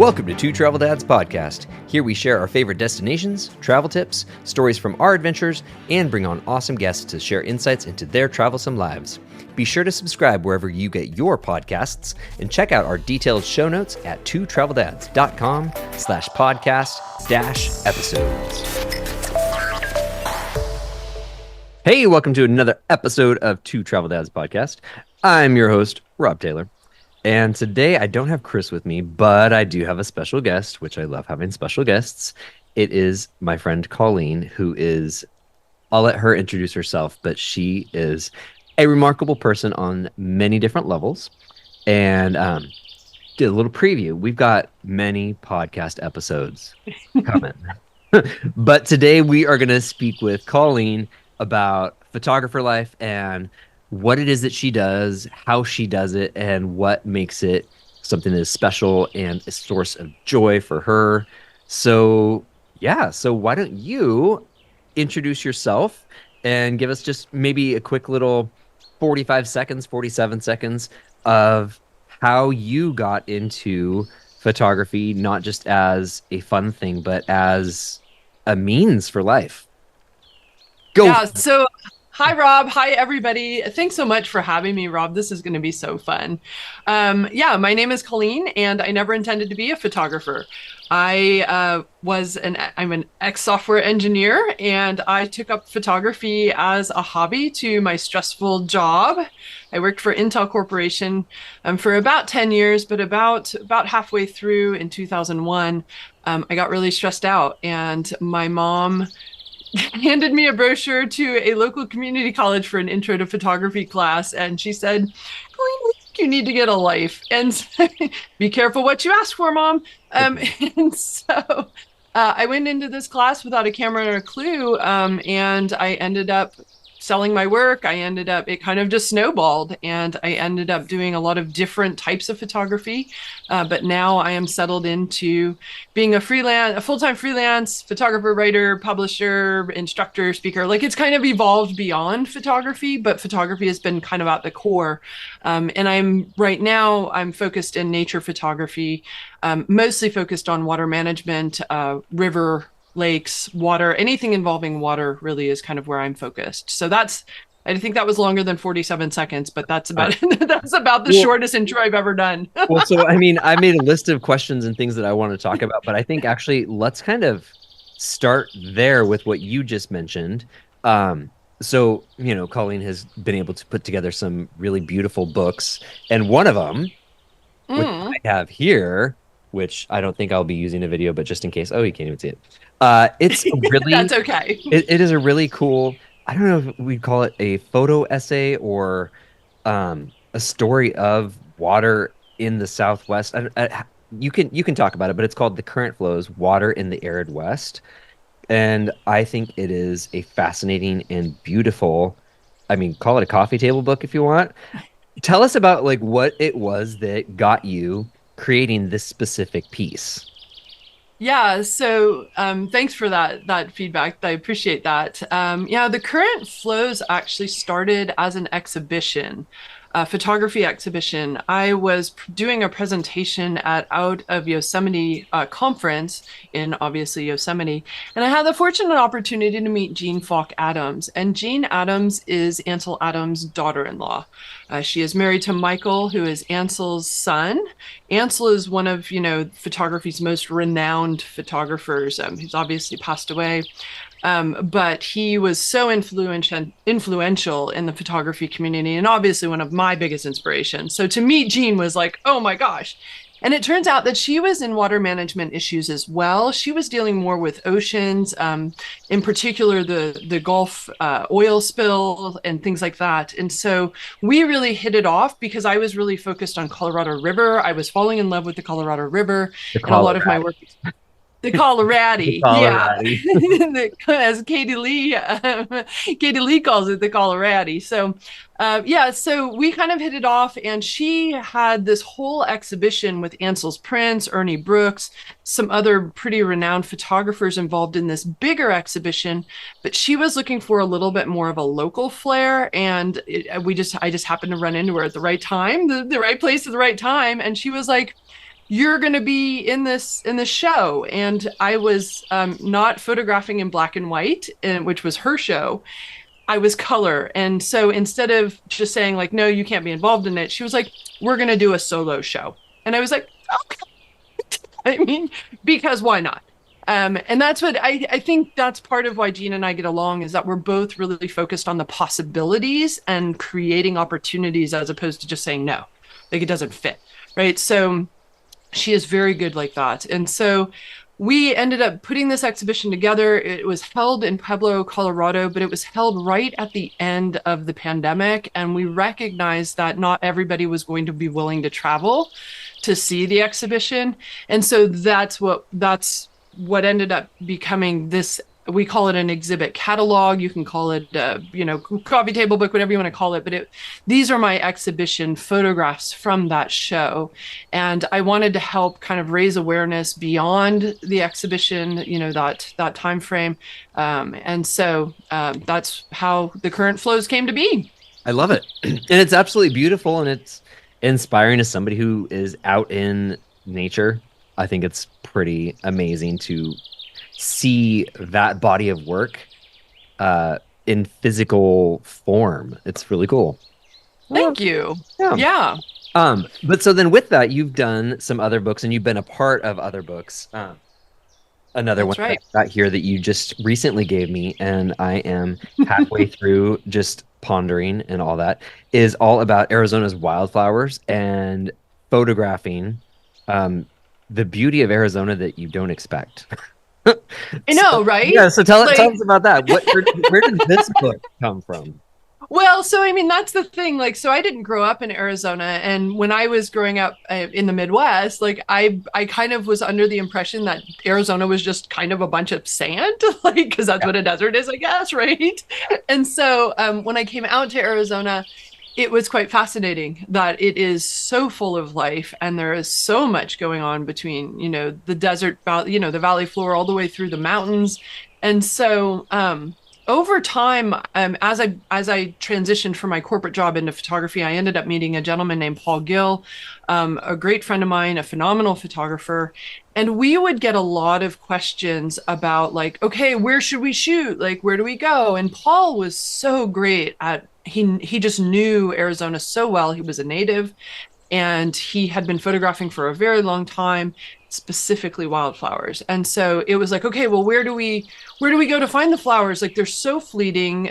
Welcome to Two Travel Dads Podcast. Here we share our favorite destinations, travel tips, stories from our adventures, and bring on awesome guests to share insights into their travelsome lives. Be sure to subscribe wherever you get your podcasts and check out our detailed show notes at twotraveldads.com/podcast-episodes. Hey, welcome to another episode of Two Travel Dads Podcast. I'm your host, Rob Taylor. And today I don't have Chris with me, but I do have a special guest, which I love having special guests. It is my friend Colleen, who is, I'll let her introduce herself, but she is a remarkable person on many different levels. And did a little preview. We've got many podcast episodes coming. But today we are going to speak with Colleen about photographer life and what it is that she does, how she does it, and what makes it something that is special and a source of joy for her. So why don't you introduce yourself and give us just maybe a quick little 47 seconds of how you got into photography, not just as a fun thing, but as a means for life. Go. Yeah, so hi, Rob. Hi, everybody. Thanks so much for having me, Rob. This is going to be so fun. My name is Colleen, and I never intended to be a photographer. I'm an ex-software engineer, and I took up photography as a hobby to my stressful job. I worked for Intel Corporation for about 10 years, but about halfway through in 2001, I got really stressed out, and my mom handed me a brochure to a local community college for an intro to photography class. And she said, Colleen, we think you need to get a life. And be careful what you ask for, Mom. And so I went into this class without a camera or a clue. And I ended up selling my work. It kind of just snowballed, and I ended up doing a lot of different types of photography. But now I am settled into being a full-time freelance photographer, writer, publisher, instructor, speaker. Like, it's kind of evolved beyond photography, but photography has been kind of at the core. And I'm focused in nature photography, mostly focused on water management, river, lakes, water, anything involving water really is kind of where I'm focused. So I think that was longer than 47 seconds, but that's about the shortest intro I've ever done. So I made a list of questions and things that I want to talk about, but I think actually let's kind of start there with what you just mentioned. Colleen has been able to put together some really beautiful books, and one of them, which I have here, which I don't think I'll be using a video, but just in case. Oh, you can't even see it. It's really that's okay. It is a really cool, I don't know if we'd call it a photo essay or a story of water in the Southwest. You can talk about it, but it's called The Current Flows: Water in the Arid West. And I think it is a fascinating and beautiful, call it a coffee table book if you want. Tell us about what it was that got you creating this specific piece. Yeah, so thanks for that feedback. I appreciate that. The Current Flows actually started as an exhibition, a photography exhibition. I was doing a presentation out of Yosemite conference in, obviously, Yosemite, and I had the fortunate opportunity to meet Jean Falk Adams. And Jean Adams is Ansel Adams' daughter-in-law. She is married to Michael, who is Ansel's son. Ansel is one of, photography's most renowned photographers. He's obviously passed away. But he was so influential in the photography community, and obviously one of my biggest inspirations. So to meet Jean was like, oh my gosh. And it turns out that she was in water management issues as well. She was dealing more with oceans, in particular the Gulf oil spill and things like that. And so we really hit it off because I was really focused on Colorado River. I was falling in love with the Colorado River, and a lot of my work. The Colorado, yeah, as Katie Lee calls it, the Colorado. So, so we kind of hit it off, and she had this whole exhibition with Ansel's prints, Ernie Brooks, some other pretty renowned photographers involved in this bigger exhibition. But she was looking for a little bit more of a local flair, and I just happened to run into her at the right time, the right place at the right time, and she was like, you're going to be in this show. And I was not photographing in black and white, which was her show. I was color. And so instead of just saying like, no, you can't be involved in it, she was like, we're going to do a solo show. And I was like, okay. I mean, because why not? And that's what I think that's part of why Gene and I get along, is that we're both really focused on the possibilities and creating opportunities as opposed to just saying no, like it doesn't fit. Right. So she is very good like that. And so we ended up putting this exhibition together. It was held in Pueblo, Colorado, but it was held right at the end of the pandemic. And we recognized that not everybody was going to be willing to travel to see the exhibition. And so that's what ended up becoming this. We call it an exhibit catalog. You can call it, coffee table book, whatever you want to call it. But these are my exhibition photographs from that show. And I wanted to help kind of raise awareness beyond the exhibition, that time frame. And so that's how the current flows came to be. I love it. And it's absolutely beautiful and it's inspiring as somebody who is out in nature. I think it's pretty amazing to see that body of work in physical form. It's really cool. Thank you. Yeah. Yeah, But so then with that, you've done some other books and you've been a part of other books. Another one that's that right. I got here that you just recently gave me, and I am halfway through just pondering and all that, is all about Arizona's wildflowers and photographing um, the beauty of Arizona that you don't expect. I So, know, right? yeah, so tell Like, us about that. Where did this book come from? well, so I mean, that's the thing. Like, so I didn't grow up in Arizona, and when I was growing up in the Midwest, like I kind of was under the impression that Arizona was just kind of a bunch of sand, like because that's Yeah. what a desert is, I guess, right? And so when I came out to Arizona, it was quite fascinating that it is so full of life, and there is so much going on between, the desert, the valley floor, all the way through the mountains, and so. Over time, as I transitioned from my corporate job into photography, I ended up meeting a gentleman named Paul Gill, a great friend of mine, a phenomenal photographer, and we would get a lot of questions about like, okay, where should we shoot? Like, where do we go? And Paul was so great at he just knew Arizona so well. He was a native, and he had been photographing for a very long time, specifically wildflowers. And so it was like, okay, well, where do we go to find the flowers? Like they're so fleeting.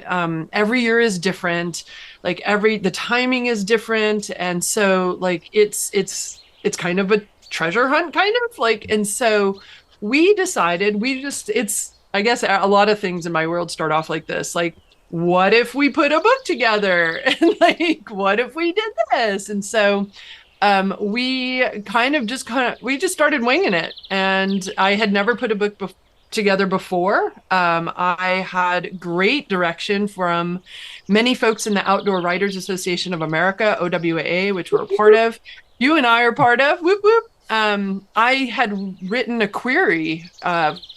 Every year is different. Like the timing is different, and so like it's kind of a treasure hunt, kind of like. And so we decided it's, I guess a lot of things in my world start off like this, like, what if we put a book together? And like, what if we did this? And so we just started winging it. And I had never put a book together before. I had great direction from many folks in the Outdoor Writers Association of America, OWA, which we're a part of. You and I are part of. Whoop whoop. I had written a query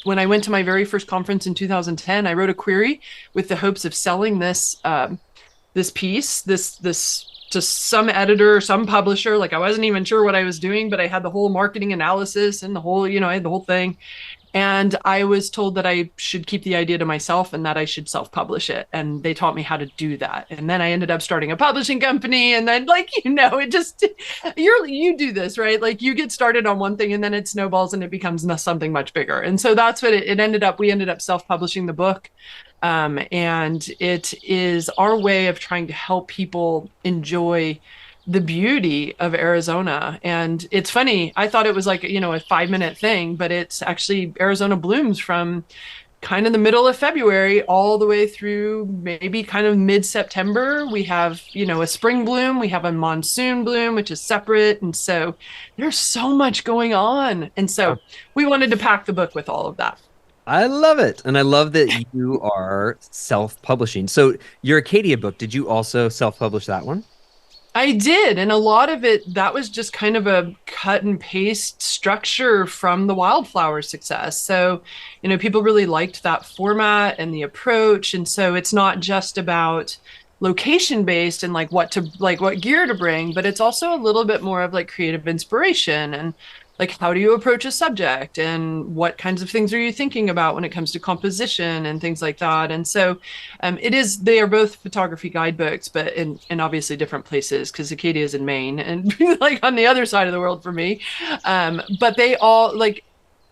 when I went to my very first conference in 2010. I wrote a query with the hopes of selling this piece, this to some editor, some publisher. Like I wasn't even sure what I was doing, but I had the whole marketing analysis and I had the whole thing. And I was told that I should keep the idea to myself and that I should self-publish it. And they taught me how to do that. And then I ended up starting a publishing company. And then it just, you do this, right? Like you get started on one thing and then it snowballs and it becomes something much bigger. And so that's what it ended up. We ended up self-publishing the book. And it is our way of trying to help people enjoy the beauty of Arizona. And it's funny, I thought it was like, a 5-minute thing, but it's actually Arizona blooms from kind of the middle of February all the way through maybe kind of mid-September. We have, a spring bloom, we have a monsoon bloom, which is separate. And so there's so much going on. And so we wanted to pack the book with all of that. I love it. And I love that you are self-publishing. So your Acadia book, did you also self-publish that one? I did. And a lot of it, that was just kind of a cut and paste structure from the wildflower success. So, people really liked that format and the approach. And so it's not just about location based and like what gear to bring, but it's also a little bit more of like creative inspiration and like how do you approach a subject and what kinds of things are you thinking about when it comes to composition and things like that. And so they are both photography guidebooks, but in obviously different places because Acadia is in Maine and like on the other side of the world for me. But they all like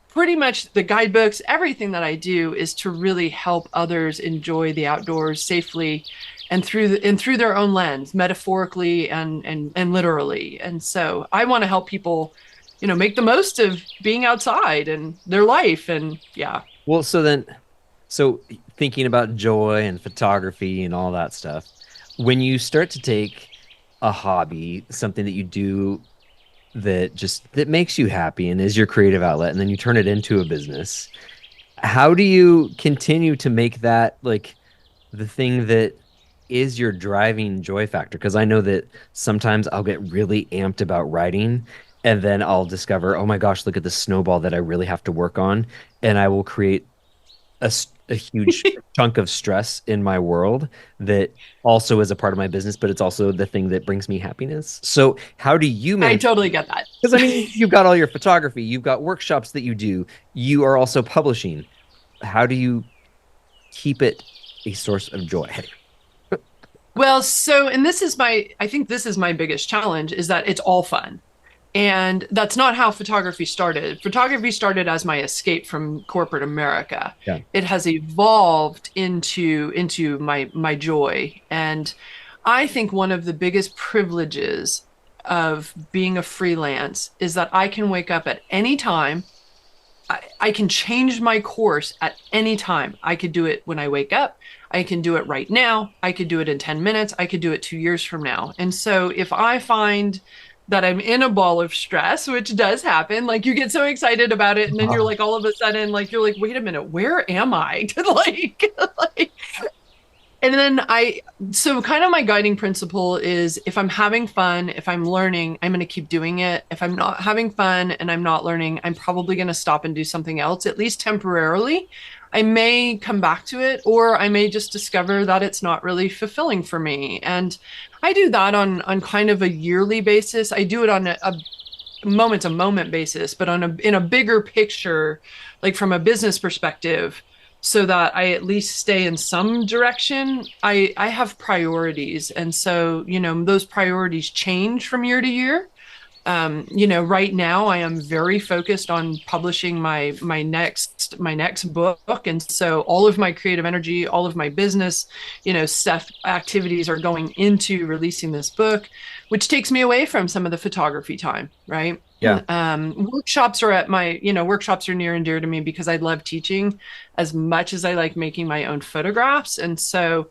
pretty much the guidebooks, everything that I do is to really help others enjoy the outdoors safely and through their own lens, metaphorically and literally. And so I want to help people, make the most of being outside and their life. And yeah. Well, so thinking about joy and photography and all that stuff, when you start to take a hobby, something that you do that makes you happy and is your creative outlet, and then you turn it into a business, how do you continue to make that like the thing that is your driving joy factor? Because I know that sometimes I'll get really amped about writing and then I'll discover, oh my gosh, look at the snowball that I really have to work on. And I will create a huge chunk of stress in my world that also is a part of my business, but it's also the thing that brings me happiness. So, how do you I manage? totally get that. Because I mean, you've got all your photography, you've got workshops that you do, you are also publishing. How do you keep it a source of joy? Well, and I think this is my biggest challenge is that it's all fun. And that's not how photography started. Photography started as my escape from corporate America. Yeah. It has evolved into my joy. And I think one of the biggest privileges of being a freelance is that I can wake up at any time. I can change my course at any time. I could do it when I wake up. I can do it right now. I could do it in 10 minutes. I could do it 2 years from now. And so if I find that I'm in a ball of stress, which does happen, like you get so excited about it, and then you're like, all of a sudden, like, you're like, wait a minute, where am I? like, and then so kind of my guiding principle is if I'm having fun, if I'm learning, I'm going to keep doing it. If I'm not having fun and I'm not learning, I'm probably going to stop and do something else, at least temporarily. I may come back to it, or I may just discover that it's not really fulfilling for me. And I do that on kind of a yearly basis. I do it on a moment to moment basis, but in a bigger picture, like from a business perspective, so that I at least stay in some direction. I have priorities, and so those priorities change from year to year. Right now I am very focused on publishing my next book, and so all of my creative energy, all of my business, stuff activities are going into releasing this book, which takes me away from some of the photography time, right? Yeah. Workshops are near and dear to me because I love teaching as much as I like making my own photographs, and so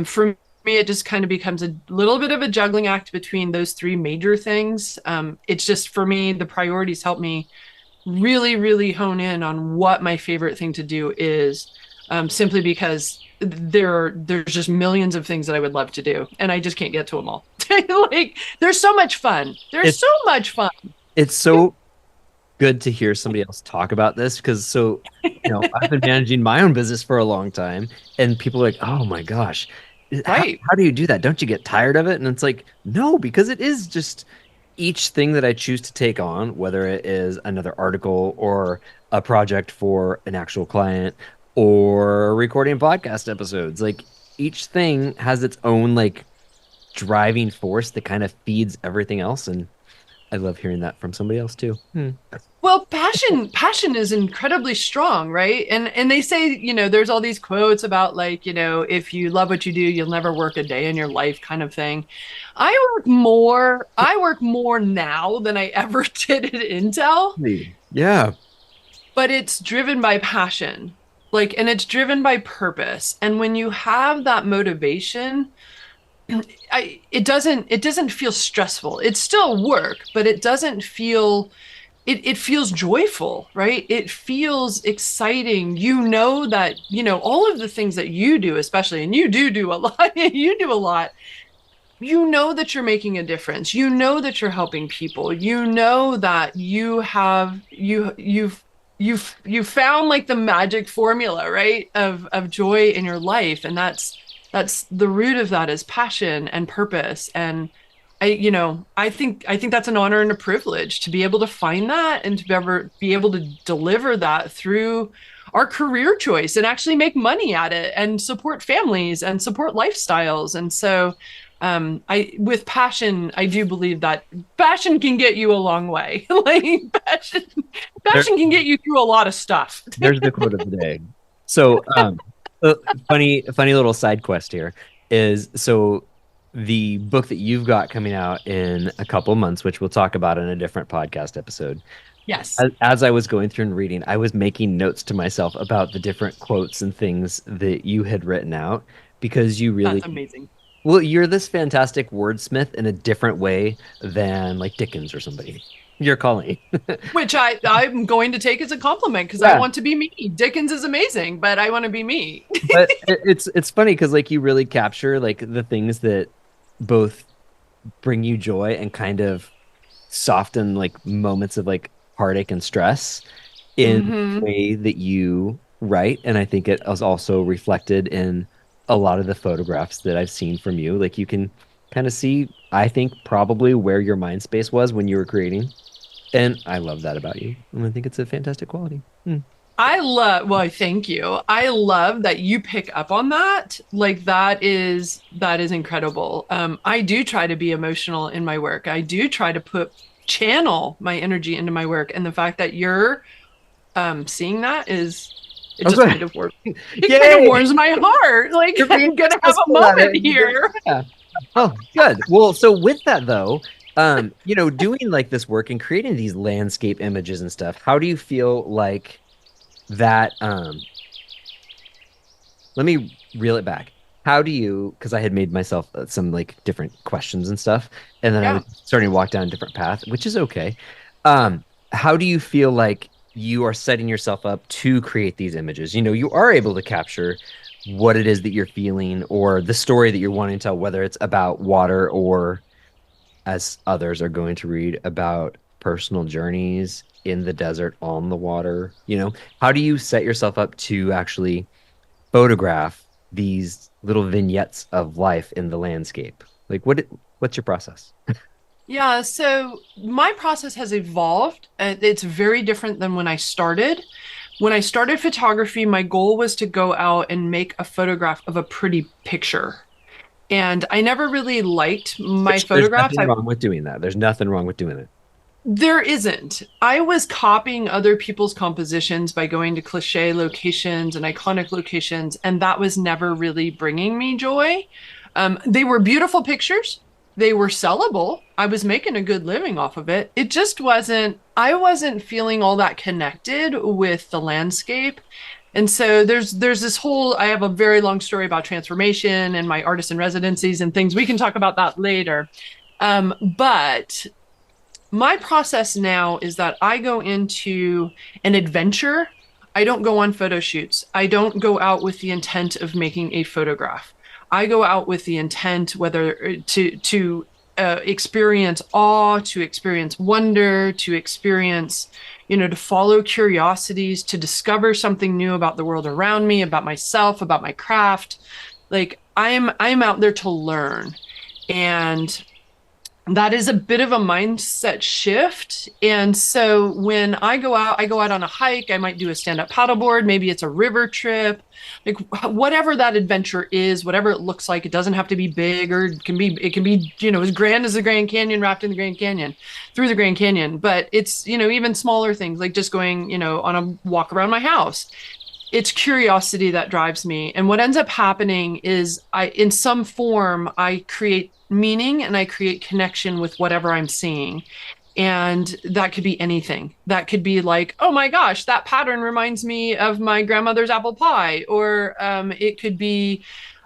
for me, it just kind of becomes a little bit of a juggling act between those three major things. It's just for me, the priorities help me really, really hone in on what my favorite thing to do is, simply because there's just millions of things that I would love to do, and I just can't get to them all. Like, there's so much fun. There's It's so much fun. it's so good to hear somebody else talk about this because I've been managing my own business for a long time, and people are like, oh my gosh, Right. how do you do that? Don't you get tired of it? And it's like, no, because it is just each thing that I choose to take on, whether it is another article or a project for an actual client or recording podcast episodes, like each thing has its own like driving force that kind of feeds everything else. And I love hearing that from somebody else too. Well, passion is incredibly strong, right? And they say, there's all these quotes about like, if you love what you do, you'll never work a day in your life kind of thing. I work more now than I ever did at Intel, Yeah. but it's driven by passion. Like, and it's driven by purpose. And when you have that motivation, it doesn't feel stressful. It's still work, but it feels joyful, right? It feels exciting. That, all of the things that you do, especially, and you do a lot, you do a lot, that you're making a difference. That you're helping people. That you've found like the magic formula, right? Of joy in your life. And that's the root of that is passion and purpose. And I think that's an honor and a privilege to be able to find that and to ever be able to deliver that through our career choice and actually make money at it and support families and support lifestyles. And so I with passion, I do believe that passion can get you a long way. Like passion, There, passion can get you through a lot of stuff. there's the quote of the day. So, funny little side quest here is so the book that you've got coming out in a couple months, which we'll talk about in a different podcast episode. Yes, As I was going through and reading, I was making notes to myself about the different quotes and things that you had written out because you that's really, amazing. well, you're this fantastic wordsmith in a different way than like Dickens or somebody. You're Colleen. Which I'm going to take as a compliment because I Yeah. want to be me. Dickens is amazing, but I want to be me. But it's funny because like you really capture like the things that both bring you joy and kind of soften like moments of like heartache and stress in the Hmm. way that you write. And I think it is also reflected in a lot of the photographs that I've seen from you. Like you can kind of see, I think, probably where your mind space was when you were creating. And I love that about you. And I think it's a fantastic quality. Hmm. Well, thank you. I love that you pick up on that. Like that is incredible. I do try to be emotional in my work. I do try to channel my energy into my work. And the fact that you're seeing that is it Oh, just good. kind of it kind of Yay! warms my heart. Like You're being I'm gonna have a successful at moment it. here. Yeah. Oh, good. Well, so with that though, doing like this work and creating these landscape images and stuff, how do you feel like that let me reel it back. How do you, because I had made myself some like different questions and stuff, and then I was Yeah. starting to walk down a different path, which is okay. Um, how do you feel like you are setting yourself up to create these images? You are able to capture what it is that you're feeling or the story that you're wanting to tell, whether it's about water or as others are going to read about personal journeys in the desert on the water. How do you set yourself up to actually photograph these little vignettes of life in the landscape? Like what's your process? Yeah, so my process has evolved. It's very different than when I started. When I started photography, my goal was to go out and make a photograph of a pretty picture. And I never really liked my Which there's photographs. nothing wrong with doing that. There's nothing wrong with doing it. There isn't. I was copying other people's compositions by going to cliche locations and iconic locations, and that was never really bringing me joy. They were beautiful pictures. They were sellable. I was making a good living off of it. It just I wasn't feeling all that connected with the landscape. And so there's this whole, I have a very long story about transformation and my artist in residencies and things. We can talk about that later. But my process now is that I go into an adventure. I don't go on photo shoots. I don't go out with the intent of making a photograph. I go out with the intent whether to experience awe, to experience wonder, to experience, to follow curiosities, to discover something new about the world around me, about myself, about my craft. Like I'm out there to learn. And that is a bit of a mindset shift. And so when I go out on a hike, I might do a stand-up paddleboard, maybe it's a river trip, like whatever that adventure is, whatever it looks like. It doesn't have to be big, or it can be, as grand as the Grand Canyon, wrapped in the Grand Canyon, through the Grand Canyon. But it's, even smaller things like just going, on a walk around my house. It's curiosity that drives me. And what ends up happening is in some form, I create meaning and I create connection with whatever I'm seeing. And that could be anything. That could be like, oh my gosh, that pattern reminds me of my grandmother's apple pie. Or it could be,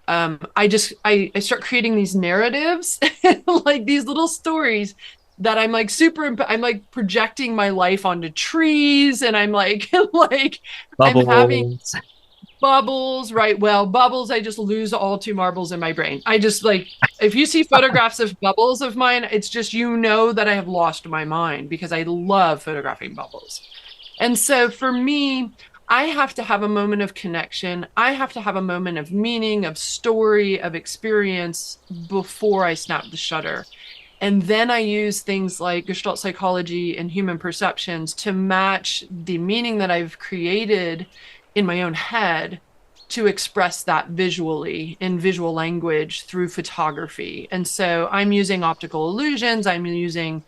I start creating these narratives, like these little stories that I'm like projecting my life onto trees, and I'm like, like I'm having Bubbles. bubbles, right? Well, bubbles, I just lose all two marbles in my brain. I just like, if you see photographs of bubbles of mine, it's just, that I have lost my mind because I love photographing bubbles. And so for me, I have to have a moment of connection. I have to have a moment of meaning, of story, of experience before I snap the shutter. And then I use things like Gestalt psychology and human perceptions to match the meaning that I've created in my own head to express that visually in visual language through photography. And so I'm using optical illusions, I'm using,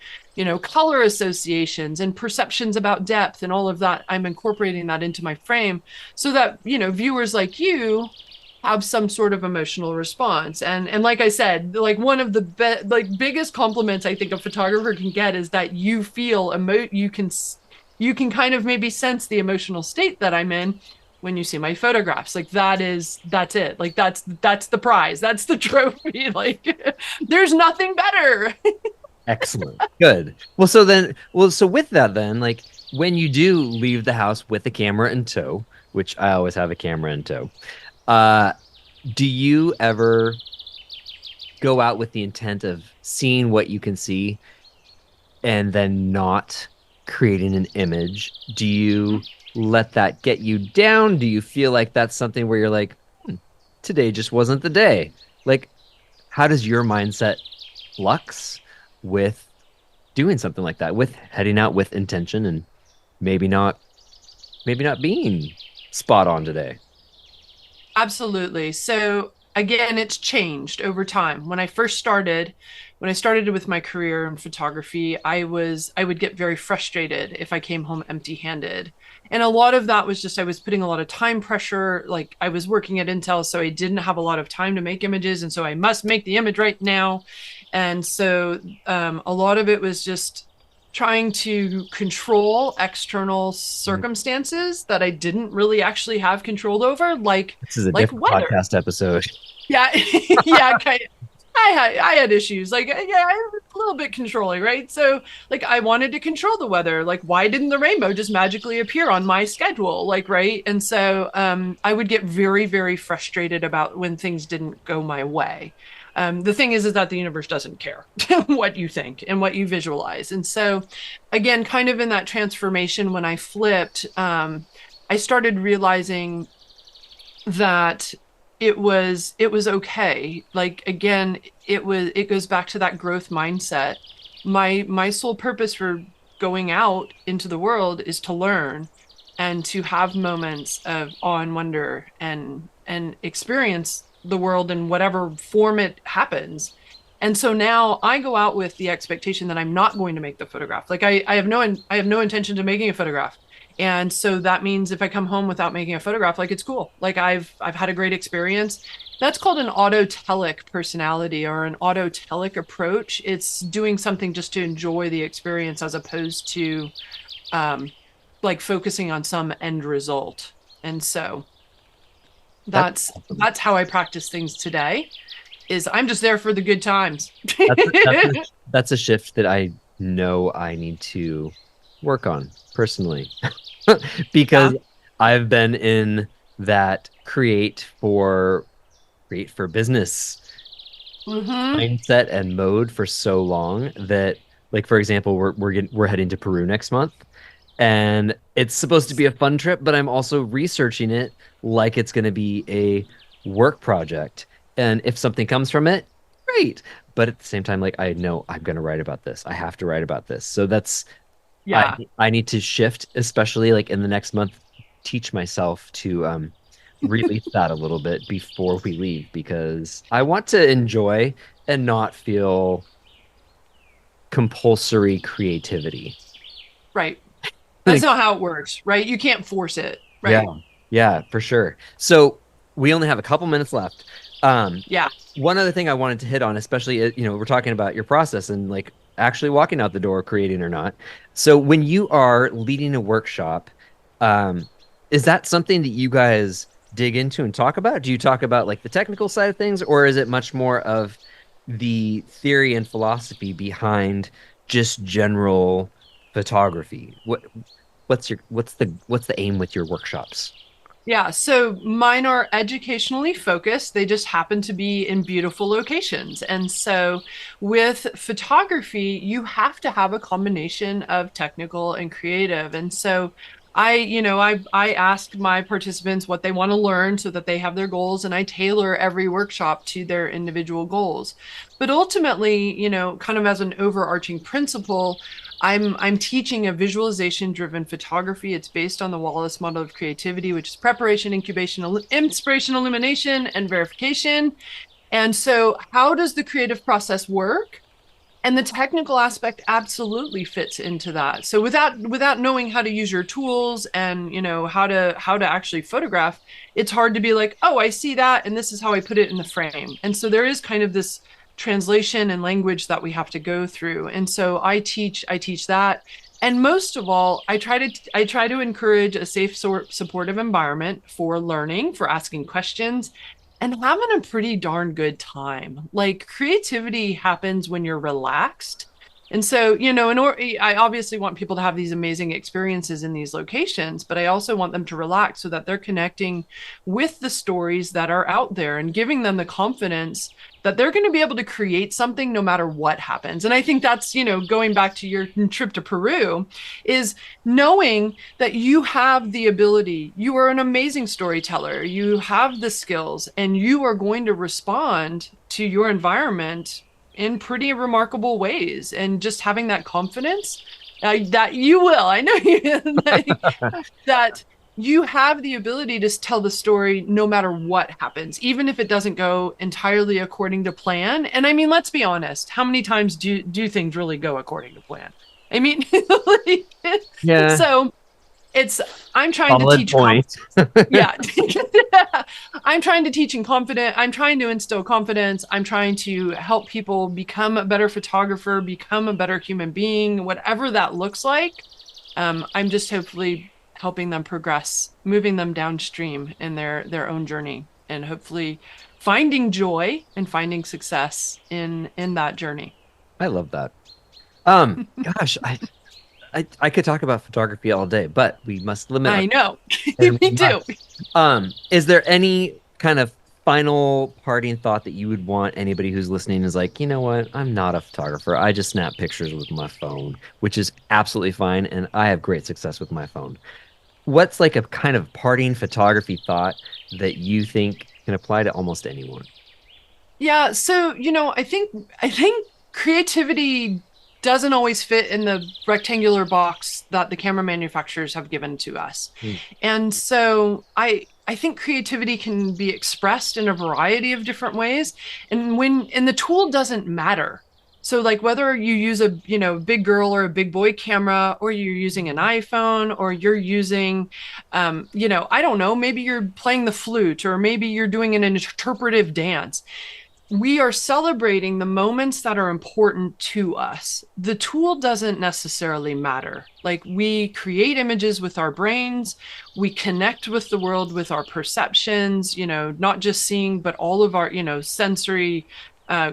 color associations and perceptions about depth and all of that. I'm incorporating that into my frame so that, viewers like you have some sort of emotional response. And like I said, like one of the biggest compliments I think a photographer can get is that you feel you can kind of maybe sense the emotional state that I'm in when you see my photographs. Like that's it. Like that's the prize. That's the trophy. Like there's nothing better. Excellent. Good. So with that then, like when you do leave the house with a camera in tow, which I always have a camera in tow, uh, do you ever go out with the intent of seeing what you can see and then not creating an image? Do you let that get you down? Do you feel like that's something where you're like, today just wasn't the day? Like, how does your mindset flux with doing something like that, with heading out with intention and maybe not, maybe not being spot on today? Absolutely. So again, it's changed over time. When I started with my career in photography, I would get very frustrated if I came home empty-handed. And a lot of that was just I was putting a lot of time pressure. Like I was working at Intel, so I didn't have a lot of time to make images, and so I must make the image right now. And so a lot of it was just trying to control external Mhm. circumstances that I didn't really actually have control over, This is a like different weather. podcast episode. Yeah, yeah, kind of. I had issues like yeah, I was a little bit controlling, right? So like I wanted to control the weather. Like why didn't the rainbow just magically appear on my schedule? Like right? And so I would get very very frustrated about when things didn't go my way. The thing is that the universe doesn't care what you think and what you visualize. And so again, kind of in that transformation when I flipped, I started realizing that it was okay. Like again, it goes back to that growth mindset. My sole purpose for going out into the world is to learn and to have moments of awe and wonder and experience the world in whatever form it happens. And so now I go out with the expectation that I'm not going to make the photograph. Like I have no intention of making a photograph. And so that means if I come home without making a photograph, like it's cool. Like I've had a great experience. That's called an autotelic personality or an autotelic approach. It's doing something just to enjoy the experience as opposed to um, like focusing on some end result. And so That's that's awesome. that's how I practice things today. Is I'm just there for the good times. That's a shift that I know I need to work on personally Yeah. because I've been in that create for business Hmm. mindset and mode for so long that, like, for example, we're heading to Peru next month, and it's supposed to be a fun trip, but I'm also researching it like it's going to be a work project. And if something comes from it, great. But at the same time, like, I know I'm going to write about this. I have to write about this. So that's I Yeah. I need to shift, especially like in the next month, teach myself to release that a little bit before we leave because I want to enjoy and not feel compulsory creativity. Right. That's Like, not how it works, right? You can't force it, yeah, right? yeah, for sure. So we only have a couple minutes left. Um, Yeah. one other thing I wanted to hit on, especially we're talking about your process and like actually walking out the door, creating or not. So when you are leading a workshop, um, is that something that you guys dig into and talk about? Do you talk about like the technical side of things, or is it much more of the theory and philosophy behind just general photography? What's the aim with your workshops? Yeah, so mine are educationally focused. They just happen to be in beautiful locations. And so with photography, you have to have a combination of technical and creative. And so I ask my participants what they want to learn so that they have their goals, and I tailor every workshop to their individual goals. But ultimately, kind of as an overarching principle, I'm teaching a visualization driven photography. It's based on the Wallace model of creativity, which is preparation, incubation, inspiration, illumination, and verification. And so, how does the creative process work? And the technical aspect absolutely fits into that. So without knowing how to use your tools and how to actually photograph, it's hard to be like, oh, I see that and this is how I put it in the frame. And so there is kind of this translation and language that we have to go through. And so I teach that. And most of all, I try to encourage a safe, supportive environment for learning, for asking questions, and having a pretty darn good time. Like creativity happens when you're relaxed. And so, I obviously want people to have these amazing experiences in these locations, but I also want them to relax so that they're connecting with the stories that are out there and giving them the confidence that they're going to be able to create something no matter what happens. And I think that's, going back to your trip to Peru, is knowing that you have the ability, you are an amazing storyteller, you have the skills, and you are going to respond to your environment in pretty remarkable ways. And just having that confidence that you will, I know you, that you have the ability to tell the story no matter what happens, even if it doesn't go entirely according to plan. And I mean, let's be honest, how many times do things really go according to plan? I mean, Yeah, so it's I'm trying to solid teach point. yeah. I'm trying to teach in confidence. I'm trying to instill confidence. I'm trying to help people become a better photographer, become a better human being, whatever that looks like. I'm just hopefully helping them progress, moving them downstream in their own journey, and hopefully finding joy and finding success in that journey. I love that. Gosh, I could talk about photography all day, but we must limit our I know. and we Me too. must. Is there any kind of final parting thought that you would want anybody who's listening is like, you know what? I'm not a photographer. I just snap pictures with my phone, which is absolutely fine, and I have great success with my phone. What's like a kind of parting photography thought that you think can apply to almost anyone? Yeah, so I think creativity doesn't always fit in the rectangular box that the camera manufacturers have given to us. Hmm. And so I think creativity can be expressed in a variety of different ways, and the tool doesn't matter. So like whether you use a, big girl or a big boy camera, or you're using an iPhone, or you're using I don't know, maybe you're playing the flute, or maybe you're doing an interpretive dance. We are celebrating the moments that are important to us. The tool doesn't necessarily matter. Like we create images with our brains, we connect with the world with our perceptions, not just seeing, but all of our, sensory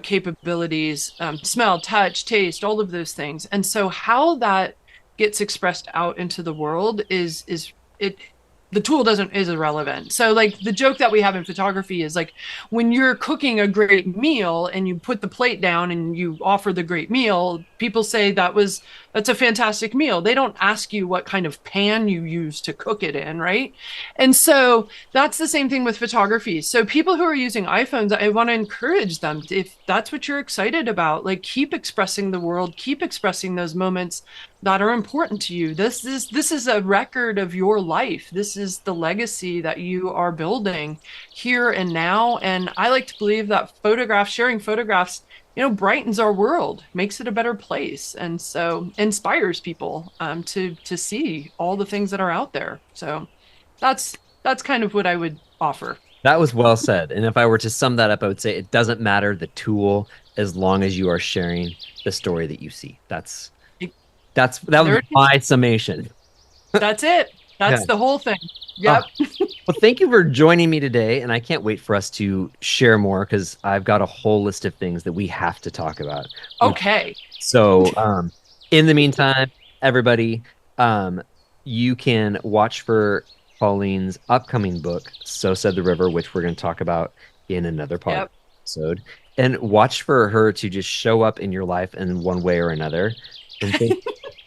capabilities, smell, touch, taste, all of those things. And so how that gets expressed out into the world is it the tool doesn't is irrelevant. So like the joke that we have in photography is like when you're cooking a great meal and you put the plate down and you offer the great meal, people say that's a fantastic meal. They don't ask you what kind of pan you use to cook it in, right? And so that's the same thing with photography. So people who are using iPhones, I want to encourage them if that's what you're excited about, like keep expressing the world, keep expressing those moments that are important to you. This is a record of your life. This is the legacy that you are building here and now. And I like to believe that sharing photographs, brightens our world, makes it a better place, and so inspires people to see all the things that are out there. So that's kind of what I would offer. That was well said. And if I were to sum that up, I would say it doesn't matter the tool as long as you are sharing the story that you see. That was There, my summation. that's it. Yeah. That's the whole thing. Oh, Yep. well, thank you for joining me today, and I can't wait for us to share more because I've got a whole list of things that we have to talk about. Okay. So, in the meantime, everybody, you can watch for Pauline's upcoming book, So Said the River, which we're going to talk about in another Yep. episode, and watch for her to just show up in your life in one way or another. And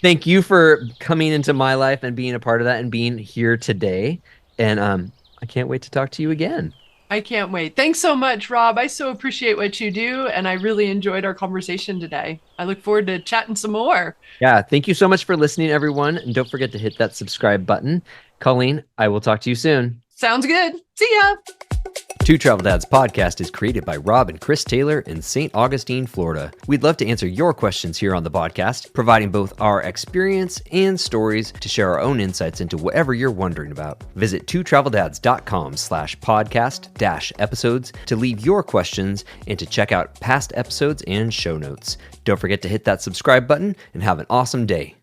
thank you for coming into my life and being a part of that and being here today. And I can't wait to talk to you again. I can't wait. Thanks so much, Rob. I so appreciate what you do, and I really enjoyed our conversation today. I look forward to chatting some more. Yeah, thank you so much for listening, everyone. And don't forget to hit that subscribe button. Colleen, I will talk to you soon. Sounds good. See ya. Two Travel Dads podcast is created by Rob and Chris Taylor in St. Augustine, Florida. We'd love to answer your questions here on the podcast, providing both our experience and stories to share our own insights into whatever you're wondering about. Visit twotraveldads.com/podcast-episodes to leave your questions and to check out past episodes and show notes. Don't forget to hit that subscribe button and have an awesome day.